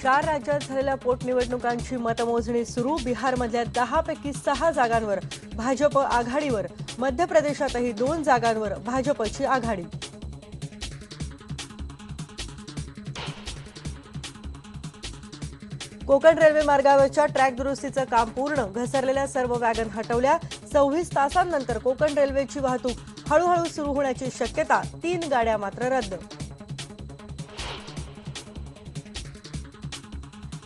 4 राज्यात झालेल्या पोटनिवडणुकांची मतमोजणी सुरू। बिहारमधल्या 10 पैकी 6 जागांवर भाजप आघाडीवर, मध्य प्रदेशातही 2 जागांवर भाजपची आघाडी। कोकण रेल्वे मार्गावरच्या ट्रॅक दुरुस्तीचं काम पूर्ण, घसरलेल्या सर्व वॅगन हटवल्या। 26 तासांनंतर कोकण रेल्वेची वाहतूक हळूहळू सुरू होण्याची शक्यता, 3 गाड्या मात्र रद्द।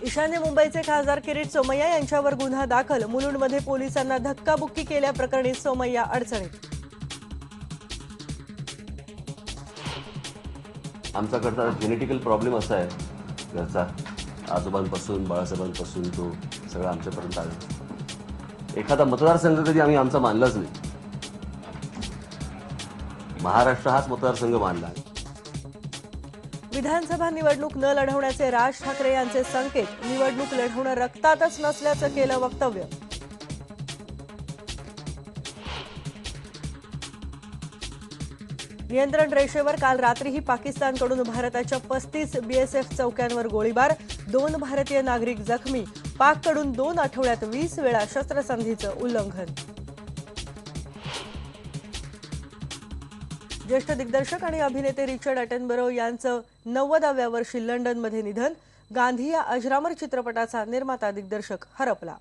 ईशान्य मुंबईचे खासदार किरीट सोमय्या यांच्यावर गुन्हा दाखल। मुलुंडमध्ये पोलिसांना धक्काबुक्की केल्याप्रकरणी सोमय्या अडचणीत। आमच्याकडचा जेनेटिकल प्रॉब्लेम असा आहे, घरचा आजोबांपासून बाळासाहेबांपासून तो सगळं आमच्यापर्यंत आला। एखादा मतदारसंघ कधी आम्ही आमचा मानलाच नाही। महाराष्ट्र हाच मतदारसंघ मानला। विधानसभा निवडणूक न लढवण्याचे राज ठाकरे यांचे संकेत। निवडणूक लढवणं रक्तातच नसल्याचं केलं वक्तव्य। नियंत्रण रेषेवर काल रात्रीही पाकिस्तानकडून भारताच्या 35 बीएसएफ चौक्यांवर गोळीबार, 2 भारतीय नागरिक जखमी। पाककडून 2 आठवड्यात 20 वेळा शस्त्रसंधीचं उल्लंघन। ज्येष्ठ दिग्दर्शक आणि अभिनेते रिचर्ड अटेनबरो यांचं 90व्या वर्षी लंडनमध्ये निधन। गांधी या अजरामर चित्रपटाचा निर्माता दिग्दर्शक हरपला।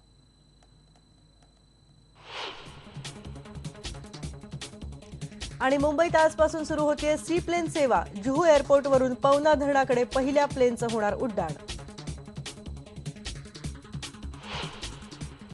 आणि मुंबईत आजपासून सुरू होतीये सी प्लेन सेवा। जुहू एअरपोर्टवरून पवना धरणाकडे पहिल्या प्लेनचं होणार उड्डाण।